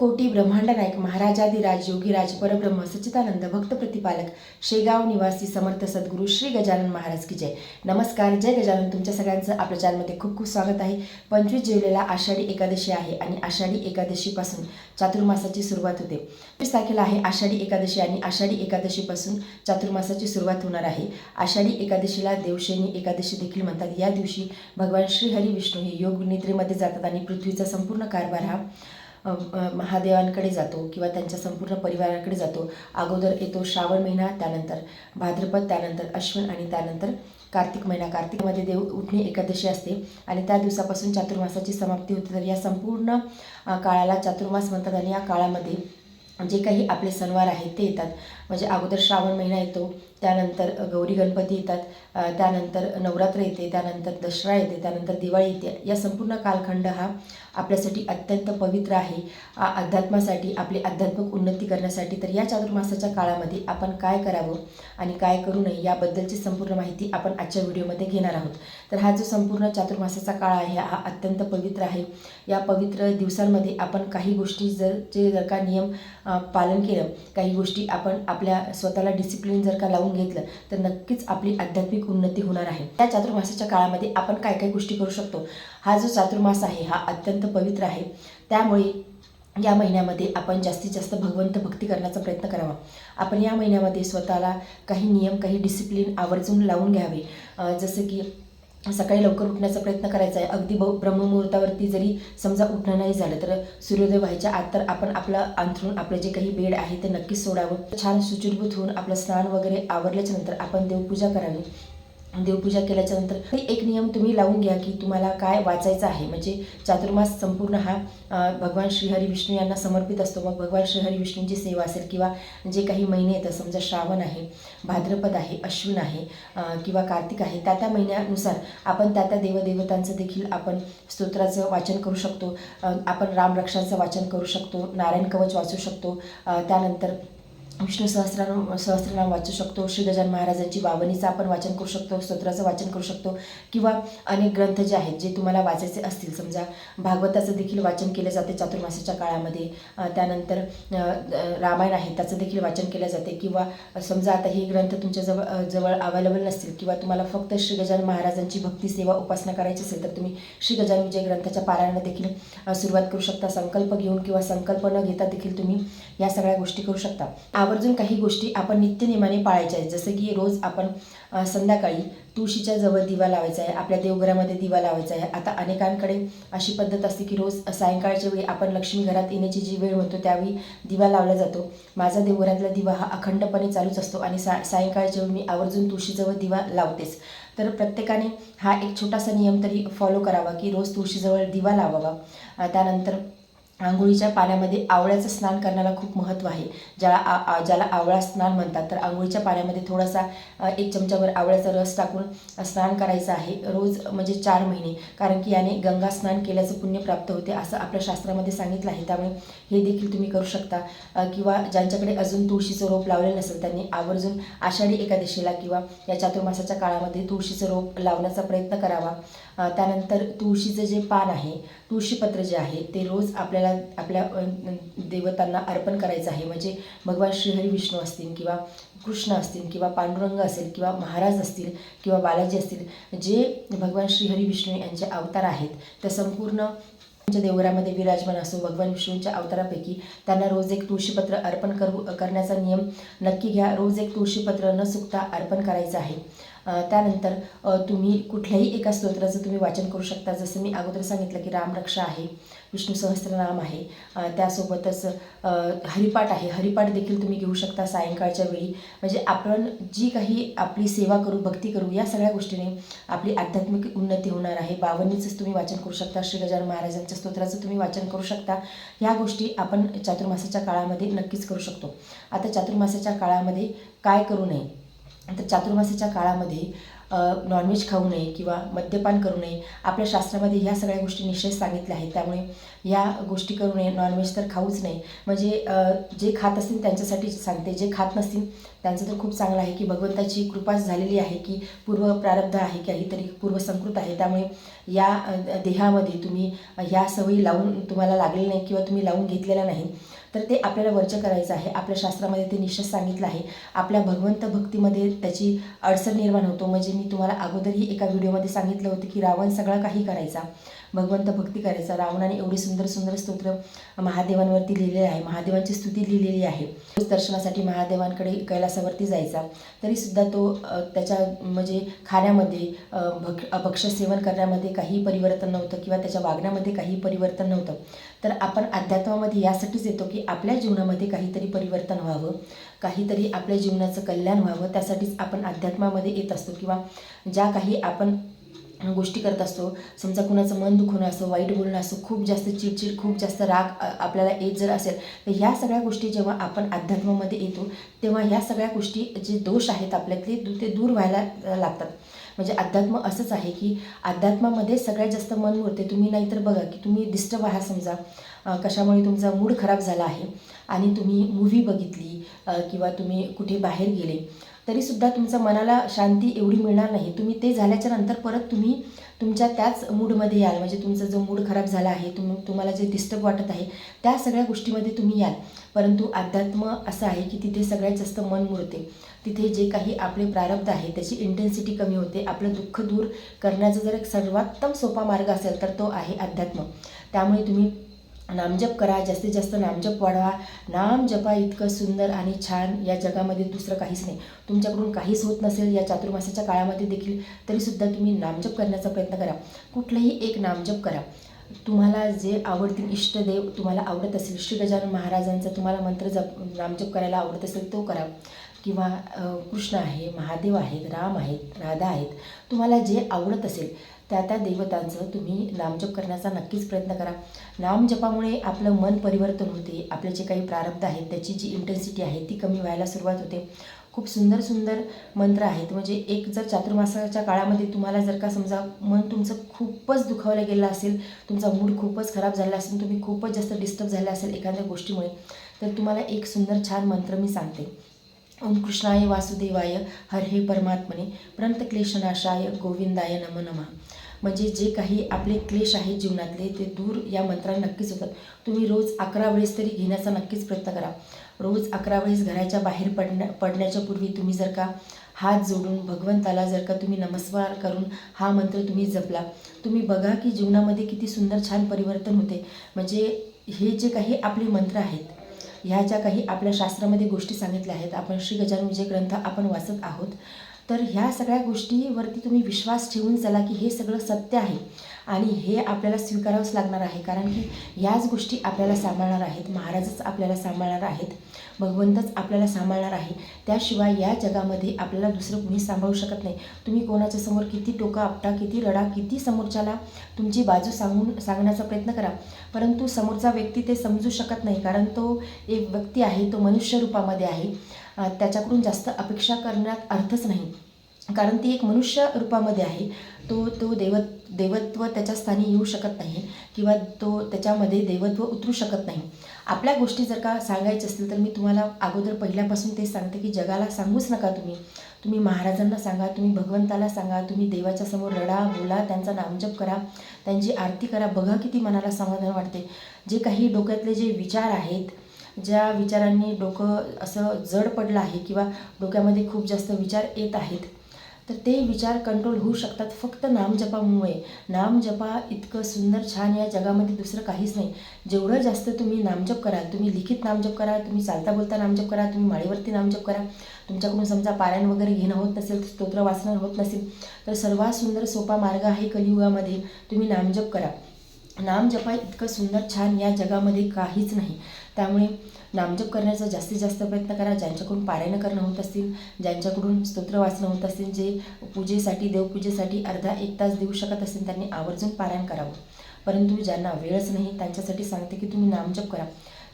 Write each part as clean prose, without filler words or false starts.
कोटी ब्रह्मांड नायक महाराजाधिराज योगीराज परब्रह्म सच्चिदानंद भक्त प्रतिपालक शेगाव निवासी समर्थ सद्गुरू श्री गजानन महाराज की जय. नमस्कार, जय गजानन. तुमच्या सगळ्यांचं आपल्या चॅनलमध्ये खूप खूप स्वागत आहे. 25 जुलैला आषाढी एकादशी आहे आणि आषाढी एकादशीपासून चातुर्मासाची सुरुवात होते. 25 तारखेला आहे आषाढी एकादशी आणि आषाढी एकादशीपासून चातुर्मासाची सुरुवात होणार आहे. आषाढी एकादशीला देवशयनी एकादशी देखील म्हणतात. या दिवशी भगवान श्रीहरी विष्णू हे योग निद्रेमध्ये जातात आणि पृथ्वीचा संपूर्ण कारभार हा महादेवांकडे जातो किंवा त्यांच्या संपूर्ण परिवाराकडे जातो. अगोदर येतो श्रावण महिना, त्यानंतर भाद्रपद, त्यानंतर अश्विन आणि त्यानंतर कार्तिक महिना. कार्तिकमध्ये देव उठणे एकादशी असते आणि त्या दिवसापासून चातुर्मासाची समाप्ती होते. तर या संपूर्ण काळाला चातुर्मास म्हणतात आणि या काळामध्ये जे काही आपले सणवार आहेत ते येतात. म्हणजे अगोदर श्रावण महिना येतो, त्यानंतर गौरी गणपती येतात, त्यानंतर नवरात्र येते, त्यानंतर दसरा येते, त्यानंतर दिवाळी येते. या संपूर्ण कालखंड हा आपल्यासाठी अत्यंत पवित्र आहे, अध्यात्मासाठी, आपली आध्यात्मिक उन्नती करण्यासाठी. तर या चातुर्मासाच्या काळामध्ये आपण काय करावं आणि काय करू नये याबद्दलची संपूर्ण माहिती आपण आजच्या व्हिडिओमध्ये घेणार आहोत. तर हा जो संपूर्ण चातुर्मासाचा काळ आहे हा अत्यंत पवित्र आहे. या पवित्र दिवसांमध्ये आपण काही गोष्टी जर का नियम पालन केलं, काही गोष्टी आपण आपल्या स्वतःला डिसिप्लिन जर का लावून घेतलं तर नक्कीच आपली आध्यात्मिक उन्नती होणार आहे. या चातुर्मासाच्या काळामध्ये आपण काय काय गोष्टी करू शकतो. हा जो चातुर्मास आहे हा अत्यंत पवित्र आहे. त्यामुळे या महिन्यामध्ये आपण जास्तीत जास्त भगवंत भक्ती करण्याचा प्रयत्न करावा. आपण या महिन्यामध्ये स्वतःला काही नियम, काही डिसिप्लिन आवर्जून लावून घ्यावे. जसं की सकाळी लवकर उठण्याचा प्रयत्न करायचा आहे. अगदी ब्रह्ममुहूर्तावरती जरी समजा उठणं नाही झालं तर सूर्योदय व्हायच्या आत तर आपण आपलं अंथरूण, आपलं जे काही बेड आहे ते नक्कीच सोडावं. छान शुचिर्भूत होऊन आपलं स्नान वगैरे आवरल्याच्या नंतर आपण देवपूजा करावी. देवपूजा केल्याच्यानंतर एक नियम तुम्ही लावून घ्या की तुम्हाला काय वाचायचं आहे. म्हणजे चातुर्मास संपूर्ण हा भगवान श्रीहरी विष्णू यांना समर्पित असतो. मग भगवान श्रीहरी विष्णूंची सेवा असेल किंवा जे काही महिने येतात, समजा श्रावण आहे, भाद्रपद आहे, अश्विन आहे किंवा कार्तिक आहे, त्या महिन्यानुसार आपण त्या देवदेवतांचं देखील आपण स्तोत्राचं वाचन करू शकतो. आपण रामरक्षाचं वाचन करू शकतो, नारायण कवच वाचू शकतो, त्यानंतर विष्णू सहस्त्रनाम वाचू शकतो, श्री गजानन महाराजांची बावनीचं आपण वाचन करू शकतो, स्तोत्राचं वाचन करू शकतो किंवा अनेक ग्रंथ जे आहेत जे तुम्हाला वाचायचे असतील, समजा भागवताचं देखील वाचन केले जाते चातुर्मासाच्या काळामध्ये. त्यानंतर रामायण आहे त्याचं देखील वाचन केले जाते. किंवा समजा आता हे ग्रंथ तुमच्या जवळ अवेलेबल नसतील किंवा तुम्हाला फक्त श्री गजानन महाराजांची भक्ती सेवा उपासना करायची असेल तर तुम्ही श्री गजानन विजय ग्रंथाच्या पारायणाला देखील सुरुवात करू शकता. संकल्प घेऊन किंवा संकल्प न घेता देखील तुम्ही या सगळ्या गोष्टी करू शकता. आवर्जून काही गोष्टी आपण नित्यनेमाने पाळायच्या आहेत. जसं की रोज आपण संध्याकाळी तुळशीच्या जवळ दिवा लावायचा आहे, आपल्या देवघरामध्ये दिवा लावायचा आहे. आता अनेकांकडे अशी पद्धत असते की रोज सायंकाळच्या वेळी आपण लक्ष्मी घरात येण्याची जी वेळ म्हणतो त्यावेळी दिवा लावला जातो. माझा देवघरातला दिवा हा अखंडपणे चालूच असतो आणि सायंकाळच्या वेळी मी आवर्जून तुळशीजवळ दिवा लावतेच. तर प्रत्येकाने हा एक छोटासा नियम तरी फॉलो करावा की रोज तुळशीजवळ दिवा लावावा. त्यानंतर आंघोळीच्या पाण्यामध्ये आवळ्याचं स्नान करण्याला खूप महत्त्व आहे. ज्याला आवळा स्नान म्हणतात. तर आंघोळीच्या पाण्यामध्ये थोडासा 1 चमचाभर आवळ्याचा रस टाकून स्नान करायचं आहे रोज, म्हणजे 4 महिने. कारण की याने गंगा स्नान केल्याचं पुण्य प्राप्त होते असं आपल्या शास्त्रामध्ये सांगितलं आहे. त्यामुळे हे देखील तुम्ही करू शकता. किंवा ज्यांच्याकडे अजून तुळशीचं रोप लावलेलं नसेल त्यांनी आवर्जून आषाढी एकादशीला किंवा या चातुर्मासाच्या काळामध्ये तुळशीचं रोप लावण्याचा प्रयत्न करावा. त्यानंतर तुळशीचं जे पान आहे, तुळशीपत्र जे आहे ते रोज आपल्या देवतांना अर्पण करायचं आहे. म्हणजे भगवान श्रीहरी विष्णू असतील किंवा कृष्ण असतील किंवा पांडुरंग असेल किंवा महाराज असतील किंवा बालाजी असतील, जे भगवान श्रीहरी विष्णू यांचे अवतार आहेत त्या संपूर्ण देवघरामध्ये विराजमान असो भगवान विष्णूंच्या अवतारापैकी त्यांना रोज एक तुळशीपत्र अर्पण करण्याचा नियम नक्की घ्या. रोज एक तुळशीपत्र न चुकता अर्पण करायचं आहे. त्यानंतर तुम्ही कुठल्याही एका स्तोत्राचं तुम्ही वाचन करू शकता. जसं मी अगोदर सांगितलं की रामरक्षा आहे, विष्णू सहस्त्रनाम आहे, त्यासोबतच हरिपाठ आहे. हरिपाठ देखील तुम्ही घेऊ शकता सायंकाळच्या वेळी. म्हणजे आपण जी काही आपली सेवा करू, भक्ती करू, या सगळ्या गोष्टीने आपली आध्यात्मिक उन्नती होणार आहे. बावन्नीचंच तुम्ही वाचन करू शकता, श्री गजानन महाराजांच्या स्तोत्राचं तुम्ही वाचन करू शकता. ह्या गोष्टी आपण चातुर्मासाच्या काळामध्ये नक्कीच करू शकतो. आता चातुर्मासाच्या काळामध्ये काय करू नये. तर चातुर्मासाच्या काळामध्ये नॉनव्हेज खाऊ नये किंवा मद्यपान करू नये. आपल्या शास्त्रामध्ये ह्या सगळ्या गोष्टी निश्चित सांगितल्या आहेत. त्यामुळे या गोष्टी करू नये, नॉनव्हेज तर खाऊच नाही. म्हणजे जे खात असतील त्यांच्यासाठी सांगते, जे खात नसतील त्यांचं तर खूप चांगलं आहे की भगवंताची कृपा झालेली आहे की पूर्व प्रारब्ध आहे, काहीतरी पूर्वसंस्कृत आहे. त्यामुळे या देहामध्ये तुम्ही ह्या सवयी लावून तुम्हाला लागलेल्या नाही किंवा तुम्ही लावून घेतलेल्या नाही, तर ते आपल्याला वर्ज्य करायचं आहे. आपल्या शास्त्रामध्ये ते निश्चित सांगितलं आहे. आपल्या भगवंत भक्तीमध्ये त्याची अडचण निर्माण होतो. म्हणजे मी तुम्हाला अगोदरही एका व्हिडिओमध्ये सांगितलं होतं की रावण सगळं काही करायचा, भगवंत भक्ती करायचा. रावणाने एवढी सुंदर सुंदर स्तोत्र महादेवांवरती लिहिलेले आहे, महादेवांची स्तुती लिहिलेली आहे. दर्शनासाठी महादेवांकडे कैलासावरती जायचा, तरीसुद्धा तो त्याच्या म्हणजे खाण्यामध्ये भक्ष्य सेवन करण्यामध्ये काही परिवर्तन नव्हतं किंवा त्याच्या वागण्यामध्ये काही परिवर्तन नव्हतं. तर आपण अध्यात्मामध्ये यासाठीच येतो की आपल्या जीवनामध्ये काहीतरी परिवर्तन व्हावं, काहीतरी आपल्या जीवनाचं कल्याण व्हावं, त्यासाठीच आपण अध्यात्मामध्ये येत असतो. किंवा ज्या काही आपण गोष्टी करत असतो, समजा कुणाचं मन दुखवणं असो, वाईट बोलणं असो, खूप जास्त चिडचिड, खूप जास्त राग आपल्याला येत जर असेल, तर ह्या सगळ्या गोष्टी जेव्हा आपण अध्यात्मामध्ये येतो तेव्हा ह्या सगळ्या गोष्टी जे दोष आहेत आपल्यातले ते दूर व्हायला लागतात. म्हणजे अध्यात्म असंच आहे की अध्यात्मामध्ये सगळ्यात जास्त मन मुरते. तुम्ही नाहीतर बघा की तुम्ही डिस्टर्ब आहात, समजा कशामुळे तुमचा मूड खराब झाला आहे आणि तुम्ही मूव्ही बघितली किंवा तुम्ही कुठे बाहेर गेले, तरीसुद्धा तुमच्या मनाला शांती एवढी मिळणार नाही. तुम्ही ते झाल्याच्या नंतर परत तुम्ही तुमच्या त्याच मूडमध्ये याल. म्हणजे तुमचा जो मूड खराब झाला आहे, तुम्हाला जे डिस्टर्ब वाटत आहे त्या सगळ्या गोष्टीमध्ये तुम्ही याल. परंतु अध्यात्म असं आहे की तिथे सगळ्यात जास्त मन मुरते. तिथे जे काही आपले प्रारब्ध आहे त्याची इंटेन्सिटी कमी होते. आपलं दुःख दूर करण्याचा जर एक सर्वोत्तम सोपा मार्ग असेल तर तो आहे अध्यात्म. त्यामुळे तुम्ही नामजप करा, जास्तीत जास्त नामजप वाढवा. नाम जपा इतकं सुंदर आणि छान या जगामध्ये दुसरं काहीच नाही. तुमच्याकडून काहीच होत नसेल या चातुर्मासाच्या काळामध्ये देखील, तरीसुद्धा तुम्ही नामजप करण्याचा प्रयत्न करा. कुठलंही एक नामजप करा. तुम्हाला जे आवडतील, इष्टदेव तुम्हाला आवडत असेल, श्री गजानन महाराजांचा तुम्हाला मंत्र नामजप करायला आवडत असेल तो करा. किंवा कृष्ण आहे, महादेव आहेत, राम आहेत, राधा आहेत, तुम्हाला जे आवडत असेल त्या देवतांचं तुम्ही नामजप करण्याचा नक्कीच प्रयत्न करा. नामजपामुळे आपलं मन परिवर्तन होते. आपले जे काही प्रारब्ध आहेत त्याची जी इंटेन्सिटी आहे ती कमी व्हायला सुरुवात होते. खूप सुंदर सुंदर मंत्र आहेत. म्हणजे एक जर चातुर्मासाच्या काळामध्ये तुम्हाला जर का समजा मन तुमचं खूपच दुखावलं गेलं असेल, तुमचा मूड खूपच खराब झाला असेल, तुम्ही खूपच जास्त डिस्टर्ब झाला असेल एखाद्या गोष्टीमुळे, तर तुम्हाला एक सुंदर छान मंत्र मी सांगते. ओम कृष्णाय वासुदेवाय हरे परमात्मने प्रणतक्लेशनाशाय गोविंदाय नमो नमः. म्हणजे जे काही आपले क्लेश आहेत जीवनातले ते दूर या मंत्राने नक्कीच होतात. तुम्ही रोज 11 वेळेस तरी घेण्याचा नक्कीच प्रयत्न करा. रोज 11 वेळेस घराच्या बाहेर पडण्याच्या पूर्वी तुम्ही जर का हात जोडून भगवंताला जर का तुम्ही नमस्कार करून हा मंत्र तुम्ही जपला, तुम्ही बघा की जीवनामध्ये किती सुंदर छान परिवर्तन होते. म्हणजे हे जे काही आपले मंत्र आहेत, ह्या ज्या काही आपल्या शास्त्रामध्ये गोष्टी सांगितल्या आहेत, आपण श्री गजानन विजय ग्रंथ आपण वाचत आहोत, तर ह्या सगळ्या गोष्टीवरती तुम्ही विश्वास ठेवून चला की हे सगळं सत्य आहे आणि हे आपल्याला स्वीकारावंच लागणार आहे. कारण की ह्याच गोष्टी आपल्याला सांभाळणार आहेत, महाराजच आपल्याला सांभाळणार आहेत, भगवंतच आपल्याला सांभाळणार आहे. त्याशिवाय या जगामध्ये आपल्याला दुसरं कुणी सांभाळू शकत नाही. तुम्ही कोणाच्या समोर किती टोका आपटा, किती रडा, किती समोरच्याला तुमची बाजू सांगण्याचा प्रयत्न करा, परंतु समोरचा व्यक्ती ते समजू शकत नाही. कारण तो एक व्यक्ती आहे, तो मनुष्य रूपामध्ये आहे. त्याच्याकडून जास्त अपेक्षा करण्यात अर्थच नाही, कारण ती एक मनुष्य रूपामध्ये आहे. तो देवत्व त्याच्या स्थानी येऊ शकत नाही किंवा तो त्याच्यामध्ये देवत्व उतरू शकत नाही. आपल्या गोष्टी जर का सांगायच्या असतील तर मी तुम्हाला अगोदर पहिल्यापासून ते सांगते की जगाला सांगूच नका. तुम्ही महाराजांना सांगा, तुम्ही भगवंताला सांगा, तुम्ही देवाच्या समोर रडा, बोला, त्यांचा नामजप करा, त्यांची आरती करा. बघा किती मनाला समाधान वाटते. जे काही डोक्यातले जे विचार आहेत, ज्या विचारांनी डोकं असं जड पडलं आहे किंवा डोक्यामध्ये खूप जास्त विचार येत आहेत, तर ते विचार कंट्रोल होऊ शकतात फक्त नामजपामुळे. नामजपा इतकं सुंदर छान या जगामध्ये दुसरं काहीच नाही. जेवढं जास्त तुम्ही नामजप कराल, तुम्ही लिखित नामजप करा, तुम्ही चालता बोलता नामजप करा, तुम्ही माळीवरती नामजप करा, तुमच्याकडून समजा पारायण वगैरे घेणं होत नसेल, स्तोत्र वाचन होत नसेल, तर सर्वात सुंदर सोपा मार्ग आहे कलियुगामध्ये, तुम्ही नामजप करा. नामजपा इतकं सुंदर छान या जगामध्ये काहीच नाही. त्यामुळे नामजप करण्याचा जास्तीत जास्त प्रयत्न करा. ज्यांच्याकडून पारायण करणं होत असतील, ज्यांच्याकडून स्तोत्र वाचणं होत असतील, जे पूजेसाठी, देवपूजेसाठी अर्धा 1 तास देऊ शकत असतील, त्यांनी आवर्जून पारायण करावं. परंतु ज्यांना वेळच नाही त्यांच्यासाठी सांगते की तुम्ही नामजप करा.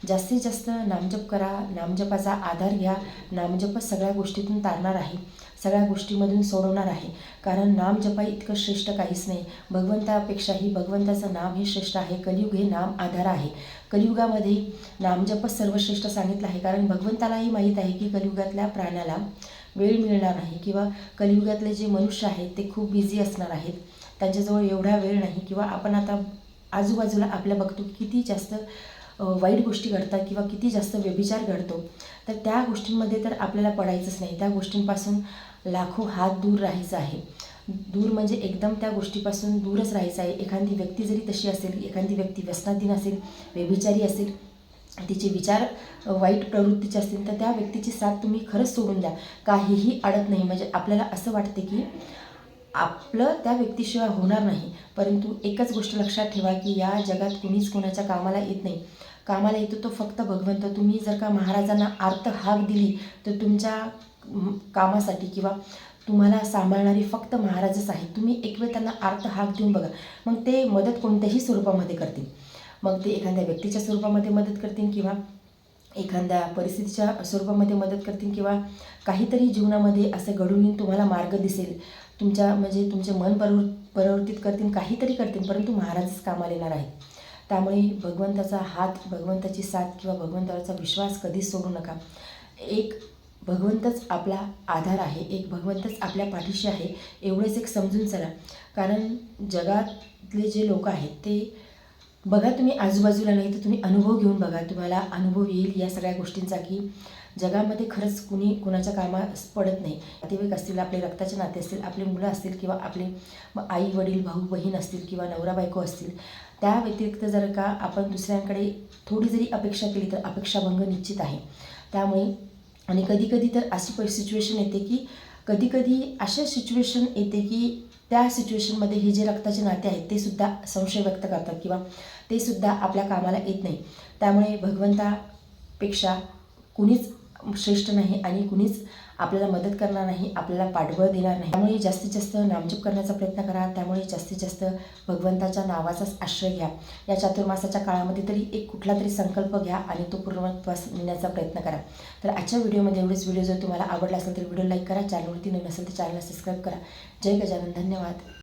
जास्तीत जास्त नामजप करा, नामजपाचा आधार घ्या. नामजपच सगळ्या गोष्टीतून तारणार आहे, सगळ्या गोष्टीमधून सोडवणार आहे. कारण नामजपा इतकं श्रेष्ठ काहीच नाही. भगवंतापेक्षाही भगवंताचं नाम हे श्रेष्ठ आहे. कलियुग हे नाम आधार आहे. कलियुगामध्ये नामजपच सर्वश्रेष्ठ सांगितलं आहे. कारण भगवंतालाही माहीत आहे की कलियुगातल्या प्राण्याला वेळ मिळणार नाही, किंवा कलियुगातले जे मनुष्य आहेत ते खूप बिझी असणार आहेत, त्यांच्याजवळ एवढा वेळ नाही. किंवा आपण आता आजूबाजूला आपल्या बघतो किती जास्त वाईट गोष्टी घडतात किंवा किती जास्त व्यभिचार घडतो. तर त्या गोष्टींमध्ये तर आपल्याला पडायचंच नाही. त्या गोष्टींपासून लाखो हात दूर राहायचं आहे. दूर म्हणजे एकदम त्या गोष्टीपासून दूरच राहायचं आहे. एखादी व्यक्ती जरी तशी असेल, एखादी व्यक्ती व्यसनाधीन असेल, व्यभिचारी असेल, तिचे विचार वाईट प्रवृत्तीचे असतील, तर त्या व्यक्तीची साथ तुम्ही खरंच सोडून द्या. काहीही अडत नाही. म्हणजे आपल्याला असं वाटते की आपलं त्या व्यक्तीशिवाय होणार नाही. परंतु एकच गोष्ट लक्षात ठेवा की या जगात कुणीच कोणाच्या कामाला येत नाही. कामाला येतो तो फक्त भगवंत. तुम्ही जर का महाराजांना आर्त हाक दिली तर तुमच्या कामासाठी किंवा तुम्हाला सांभाळणारी फक्त महाराजच आहेत. तुम्ही एक वेळ त्यांना आर्त हाक देऊन बघा, मग ते मदत कोणत्याही स्वरूपामध्ये करतील. मग ते एखाद्या व्यक्तीच्या स्वरूपामध्ये मदत करतील, किंवा एखाद्या परिस्थितीच्या स्वरूपामध्ये मदत करतील, किंवा काहीतरी जीवनामध्ये असं घडून येऊन तुम्हाला मार्ग दिसेल. म्हणजे तुमचे मन परिवर्तित करतील, काहीतरी करतील, परंतु महाराजच कामाला येणार आहेत. त्यामुळे भगवंताचा हात, भगवंताची साथ किंवा भगवंतावरचा विश्वास कधीच सोडू नका. एक भगवंतच आपला आधार आहे, एक भगवंतच आपल्या पाठीशी आहे, एवढंच एक समजून चला. कारण जगातले जे लोक आहेत ते बघा, तुम्ही आजूबाजूला नाही तर तुम्ही अनुभव घेऊन बघा. तुम्हाला अनुभव येईल या सगळ्या गोष्टींचा की जगामध्ये खरंच कुणी कुणाच्या कामास पडत नाही. नातेवाईक असतील, आपले रक्ताचे नाते असतील, आपले मुलं असतील, किंवा आपले आई वडील भाऊ बहीण असतील, किंवा नवरा बायको असतील, त्या व्यतिरिक्त जर का आपण दुसऱ्यांकडे थोडी जरी अपेक्षा केली तर अपेक्षाभंग निश्चित आहे. त्यामुळे आणि कधीकधी तर अशी सिच्युएशन येते की कधीकधी अशा सिच्युएशन येते की त्या सिच्युएशनमध्ये हे जे रक्ताचे नाते आहेत ते सुद्धा संशय व्यक्त करतात, किंवा ते सुद्धा आपल्या कामाला येत नाही. त्यामुळे भगवंतापेक्षा कुणीच श्रेष्ठ नाही आणि कुणीच आपल्याला मदत करणार नाही, आपल्याला पाठबळ देणार नाही. त्यामुळे जास्तीत जास्त नामजप करण्याचा प्रयत्न करा. त्यामुळे जास्तीत जास्त भगवंताच्या नावाचाच आश्रय घ्या. या चातुर्मासाच्या काळामध्ये तरी एक कुठला तरी संकल्प घ्या आणि तो पूर्णत्वास नेण्याचा प्रयत्न करा. तर आजच्या व्हिडिओमध्ये एवढेच. व्हिडिओ जर तुम्हाला आवडला असेल तर व्हिडिओ लाईक करा. चॅनलवरती नवीन असेल तर चॅनलला सबस्क्राईब करा. जय गजानन. धन्यवाद.